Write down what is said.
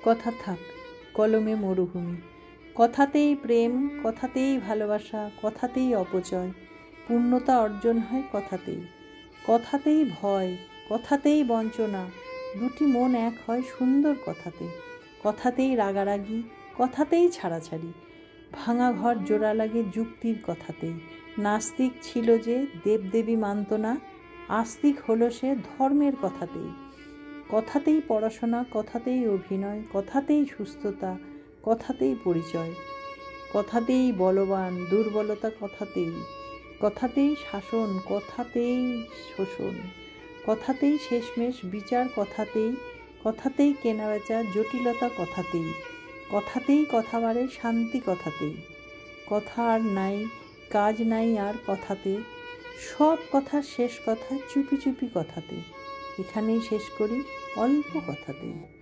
কথা থাক কলমে মরুভূমি, কথাতেই প্রেম, কথাতেই ভালোবাসা, কথাতেই অপচয়, পূর্ণতা অর্জন হয় কথাতেই। কথাতেই ভয়, কথাতেই বঞ্চনা, দুটি মন এক হয় সুন্দর কথাতে। কথাতেই রাগারাগি, কথাতেই ছাড়াছাড়ি, ভাঙা ঘর জোড়া লাগে যুক্তির কথাতেই। নাস্তিক ছিল যে দেবদেবী মানত না, আস্তিক হলো সে ধর্মের কথাতেই। কথাতেই পড়াশোনা, কথাতেই অভিনয়, কথাতেই সুস্থতা, কথাতেই পরিচয়। কথাতেই বলবান, দুর্বলতা কথাতেই। কথাতেই শাসন, কথাতেই শোষণ, কথাতেই শেষমেশ বিচার কথাতেই। কথাতেই কেনাবেচা, জটিলতা কথাতেই। কথাতেই কথা বাড়ে, শান্তি কথাতেই। কথা আর নাই, কাজ নাই আর কথাতে, সব কথার শেষ কথা চুপি চুপি কথাতে। এখানেই শেষ করি অল্প কথাতেই।